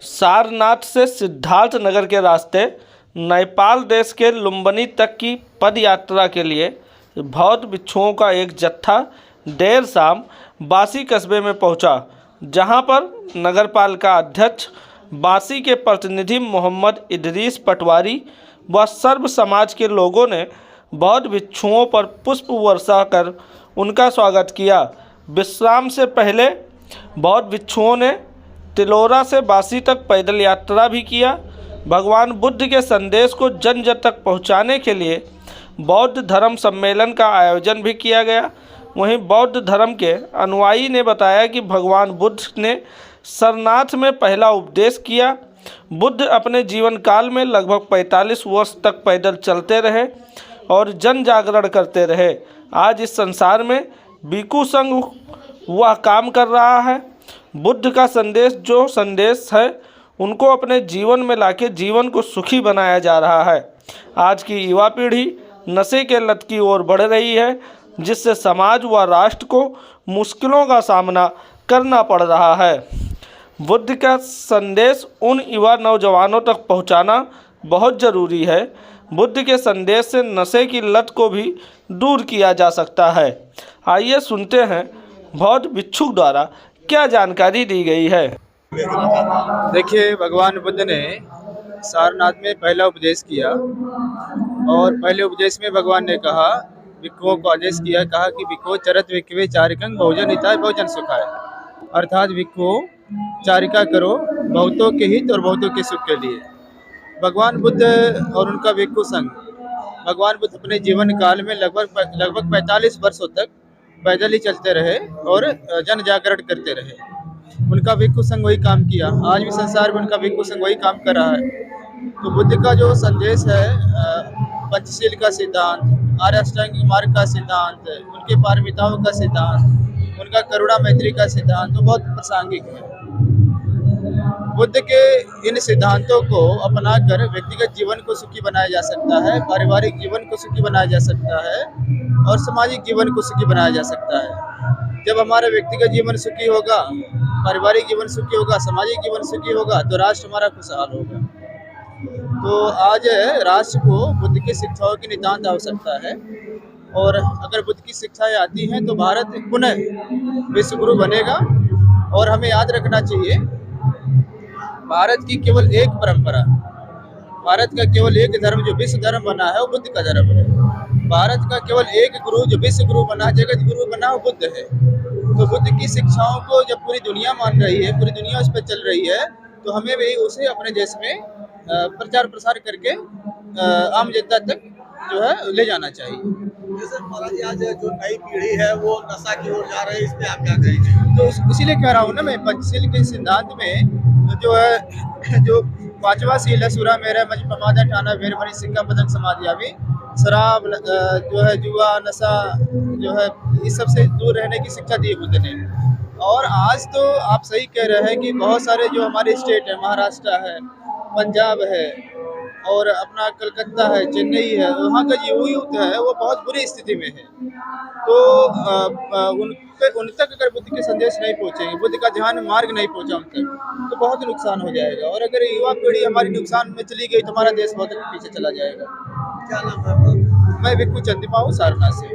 सारनाथ से सिद्धार्थ नगर के रास्ते नेपाल देश के लुम्बिनी तक की पद यात्रा के लिए बौद्ध भिक्षुओं का एक जत्था देर शाम बासी कस्बे में पहुंचा, जहां पर नगरपालिका अध्यक्ष बासी के प्रतिनिधि मोहम्मद इदरीस पटवारी व सर्व समाज के लोगों ने बौद्ध भिक्षुओं पर पुष्प वर्षा कर उनका स्वागत किया। विश्राम से पहले बौद्ध भिक्षुओं ने तिलोरा से बासी तक पैदल यात्रा भी किया। भगवान बुद्ध के संदेश को जन जन तक पहुंचाने के लिए बौद्ध धर्म सम्मेलन का आयोजन भी किया गया। वहीं बौद्ध धर्म के अनुयायी ने बताया कि भगवान बुद्ध ने सारनाथ में पहला उपदेश किया। बुद्ध अपने जीवन काल में लगभग 45 वर्ष तक पैदल चलते रहे और जन जागरण करते रहे। आज इस संसार में भिक्षु संघ वह काम कर रहा है। बुद्ध का संदेश जो संदेश है उनको अपने जीवन में लाके जीवन को सुखी बनाया जा रहा है। आज की युवा पीढ़ी नशे के लत की ओर बढ़ रही है, जिससे समाज व राष्ट्र को मुश्किलों का सामना करना पड़ रहा है। बुद्ध का संदेश उन युवा नौजवानों तक पहुंचाना बहुत ज़रूरी है। बुद्ध के संदेश से नशे की लत को भी दूर किया जा सकता है। आइए सुनते हैं बौद्ध भिक्षुक द्वारा क्या जानकारी दी गई है। देखिए, भगवान बुद्ध ने सारनाथ में पहला उपदेश किया और पहले उपदेश में भगवान ने कहा, भिक्षुओं को आदेश किया, कहा कि भिक्षुओं चरत भिक्षवे चारिकं भोजन हिताय भोजन सुखाय, अर्थात भिक्षुओं चारिका करो बहुतों के हित और बहुतों के सुख के लिए। भगवान बुद्ध और उनका भिक्षु संघ, भगवान बुद्ध अपने जीवन काल में लगभग 45 वर्षों तक पैदल ही चलते रहे और जन जागरण करते रहे। उनका भिक्षु संघ वही काम किया। आज भी संसार में उनका भिक्षु संघ वही काम कर रहा है। तो बुद्ध का जो संदेश है, पंचशील का सिद्धांत, आर्य अष्टांगिक मार्ग का सिद्धांत, उनके पारमिताओं का सिद्धांत, उनका करुणा मैत्री का सिद्धांत तो बहुत प्रासंगिक है। बुद्ध के इन सिद्धांतों को अपनाकर व्यक्तिगत जीवन को सुखी बनाया जा सकता है, पारिवारिक जीवन को सुखी बनाया जा सकता है और सामाजिक जीवन को सुखी बनाया जा सकता है। जब हमारा व्यक्तिगत जीवन सुखी होगा, पारिवारिक जीवन सुखी होगा, सामाजिक जीवन सुखी होगा तो राष्ट्र हमारा खुशहाल होगा। तो आज राष्ट्र को बुद्ध की शिक्षाओं की नितांत आवश्यकता है और अगर बुद्ध की शिक्षाएं आती हैं तो भारत पुनः विश्व गुरु बनेगा। और हमें याद रखना चाहिए, भारत की केवल एक परंपरा, भारत का केवल एक धर्म जो विश्व धर्म बना है वो बुद्ध का धर्म है। भारत का केवल एक गुरु जो विश्व गुरु बना, जगत गुरु बना, वो बुद्ध है। तो बुद्ध की शिक्षाओं को जब पूरी दुनिया मान रही है, पूरी दुनिया उस पर चल रही है, तो हमें भी उसे अपने देश में प्रचार प्रसार करके आम जनता तक जो है ले जाना चाहिए। सर, महाराज आज जो नई पीढ़ी है वो नशा की ओर जा रही है, इस पे आप क्या कहेंगे? तो इसीलिए कह रहा हूँ ना मैं, पंचशील के सिद्धांत में जो है, जो पांचवा शील है, सुरा मेरा मज प्रमादा ठाना वीर मणि सिक्का पदक समाधियावी, शराब जो है, जुआ, नशा जो है, इस सब से दूर रहने की शिक्षा दी बुद्ध ने। और आज तो आप सही कह रहे हैं कि बहुत सारे जो हमारे स्टेट है, महाराष्ट्र है, पंजाब है और अपना कलकत्ता है, चेन्नई है, वहाँ का जो यूथ है वो बहुत बुरी स्थिति में है। तो उन तक अगर बुद्ध के संदेश नहीं पहुँचेंगे, बुद्ध का ध्यान मार्ग नहीं पहुँचा उन तक, तो बहुत नुकसान हो जाएगा। और अगर युवा पीढ़ी हमारी नुकसान में चली गई तो हमारा देश बहुत पीछे चला जाएगा। क्या नाम है आपका? मैं भिक्षु चंद्रिमा हूँ, सारनाथ से।